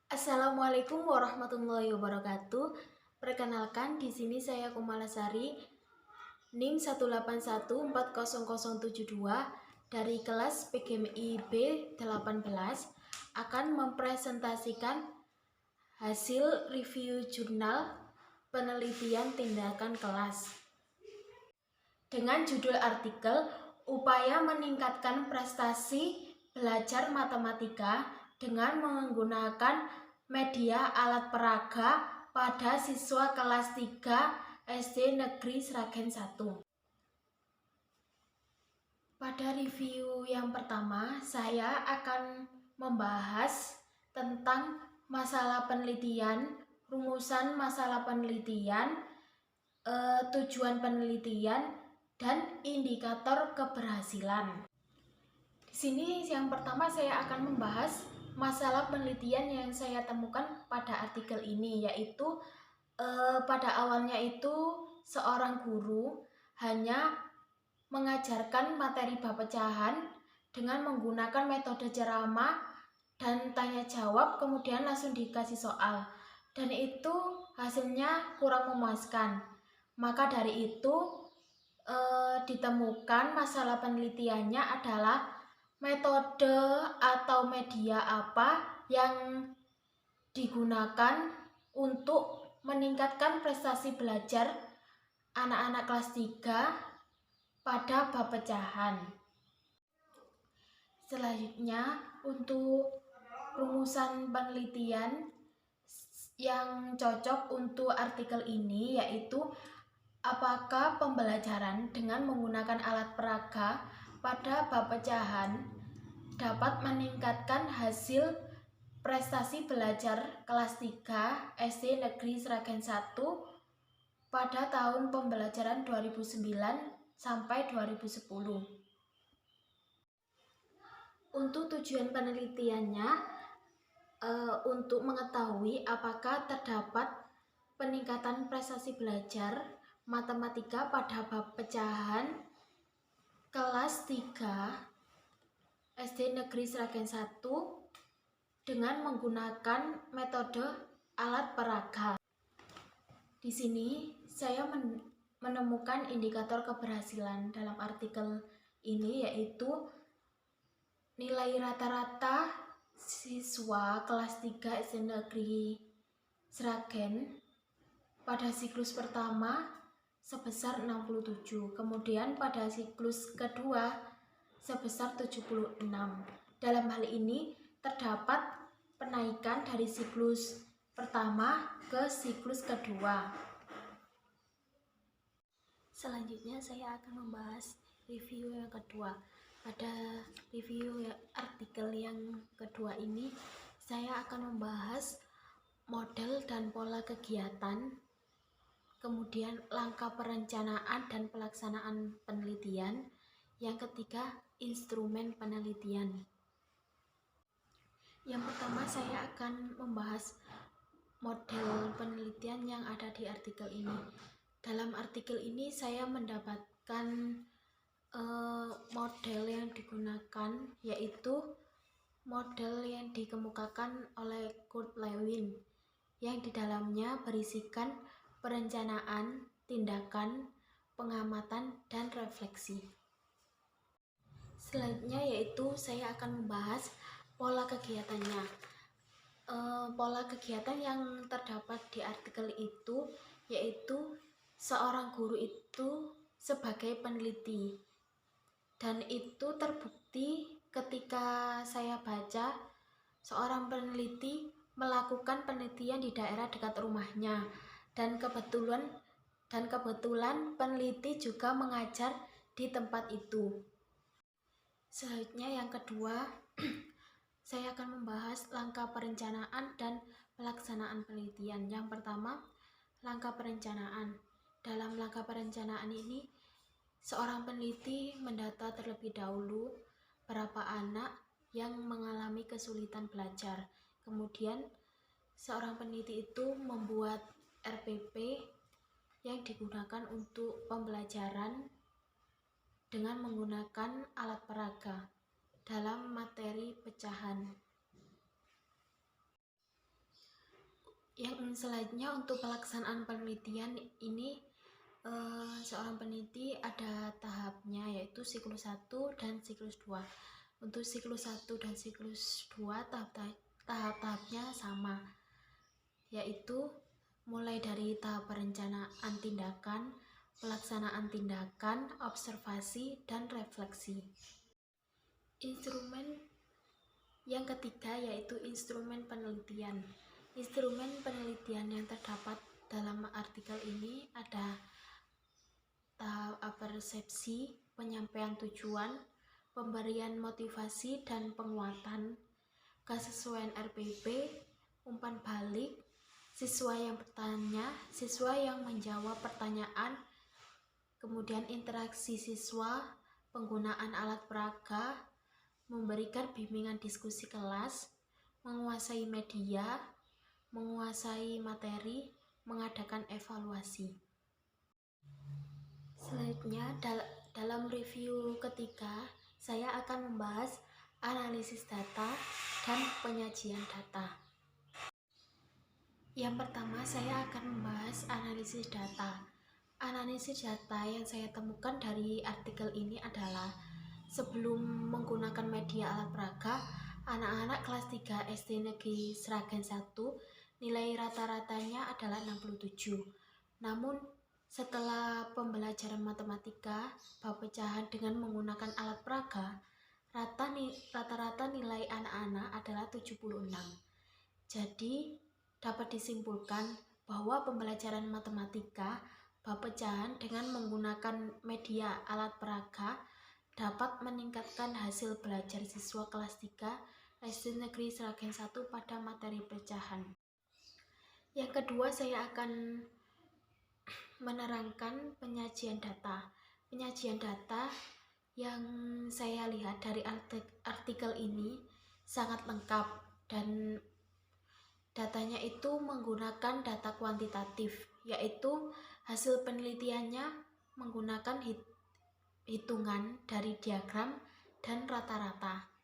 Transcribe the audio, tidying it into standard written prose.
Assalamualaikum warahmatullahi wabarakatuh. Perkenalkan, di sini saya Kumalasari, NIM 1814072 dari kelas PGMI B18 akan mempresentasikan hasil review jurnal penelitian tindakan kelas dengan judul artikel Upaya Meningkatkan Prestasi Belajar Matematika dengan menggunakan media alat peraga pada siswa kelas 3 SD Negeri Sragen 1. Pada review yang pertama, saya akan membahas tentang masalah penelitian, rumusan masalah penelitian, tujuan penelitian, dan indikator keberhasilan. Di sini yang pertama saya akan membahas masalah penelitian yang saya temukan pada artikel ini, yaitu pada awalnya itu seorang guru hanya mengajarkan materi bab pecahan dengan menggunakan metode ceramah dan tanya jawab, kemudian langsung dikasih soal, dan itu hasilnya kurang memuaskan. Maka dari itu ditemukan masalah penelitiannya adalah metode atau media apa yang digunakan untuk meningkatkan prestasi belajar anak-anak kelas 3 pada bab pecahan. Selanjutnya, untuk rumusan penelitian yang cocok untuk artikel ini yaitu apakah pembelajaran dengan menggunakan alat peraga pada bab pecahan dapat meningkatkan hasil prestasi belajar kelas 3 SD Negeri Sragen 1 pada tahun pembelajaran 2009 sampai 2010. Untuk tujuan penelitiannya, untuk mengetahui apakah terdapat peningkatan prestasi belajar matematika pada bab pecahan kelas 3 SD Negeri Sragen 1 dengan menggunakan metode alat peraga. Di sini saya menemukan indikator keberhasilan dalam artikel ini, yaitu nilai rata-rata siswa kelas 3 SD Negeri Sragen pada siklus pertama sebesar 67, kemudian pada siklus kedua sebesar 76. Dalam hal ini terdapat penaikan dari siklus pertama ke siklus kedua. Selanjutnya saya akan membahas review yang kedua. Pada review artikel yang kedua ini saya akan membahas model dan pola kegiatan, kemudian langkah perencanaan dan pelaksanaan penelitian, yang ketiga instrumen penelitian. Yang pertama saya akan membahas model penelitian yang ada di artikel ini. Dalam artikel ini saya mendapatkan model yang digunakan yaitu model yang dikemukakan oleh Kurt Lewin, yang di dalamnya berisikan perencanaan, tindakan, pengamatan, dan refleksi. Selanjutnya yaitu saya akan membahas pola kegiatannya. Pola kegiatan yang terdapat di artikel itu yaitu seorang guru itu sebagai peneliti, dan itu terbukti ketika saya baca seorang peneliti melakukan penelitian di daerah dekat rumahnya, dan kebetulan peneliti juga mengajar di tempat itu. Selanjutnya yang kedua, saya akan membahas langkah perencanaan dan pelaksanaan penelitian. Yang pertama, langkah perencanaan. Dalam langkah perencanaan ini, seorang peneliti mendata terlebih dahulu berapa anak yang mengalami kesulitan belajar. Kemudian, seorang peneliti itu membuat RPP yang digunakan untuk pembelajaran dengan menggunakan alat peraga dalam materi pecahan. Yang selanjutnya untuk pelaksanaan penelitian ini, seorang peneliti ada tahapnya, yaitu siklus 1 dan siklus 2. Untuk siklus 1 dan siklus 2 tahap-tahapnya sama, yaitu mulai dari tahap perencanaan tindakan, pelaksanaan tindakan, observasi, dan refleksi. Instrumen yang ketiga yaitu instrumen penelitian. Instrumen penelitian yang terdapat dalam artikel ini ada tahap persepsi, penyampaian tujuan, pemberian motivasi dan penguatan, kesesuaian RPP, umpan balik, siswa yang bertanya, siswa yang menjawab pertanyaan, kemudian interaksi siswa, penggunaan alat peraga, memberikan bimbingan diskusi kelas, menguasai media, menguasai materi, mengadakan evaluasi. Selanjutnya, dalam review ketiga, saya akan membahas analisis data dan penyajian data. Yang pertama, saya akan membahas analisis data. Analisis data yang saya temukan dari artikel ini adalah sebelum menggunakan media alat peraga, anak-anak kelas 3 SD Negeri Sragen 1 nilai rata-ratanya adalah 67. Namun setelah pembelajaran matematika bab pecahan dengan menggunakan alat peraga, rata-rata nilai anak-anak adalah 76. Jadi dapat disimpulkan bahwa pembelajaran matematika bab pecahan dengan menggunakan media alat peraga dapat meningkatkan hasil belajar siswa kelas 3 SD Negeri Sragen 1 pada materi pecahan. Yang kedua, saya akan menerangkan penyajian data. Penyajian data yang saya lihat dari artikel ini sangat lengkap dan datanya itu menggunakan data kuantitatif, yaitu hasil penelitiannya menggunakan hitungan dari diagram dan rata-rata.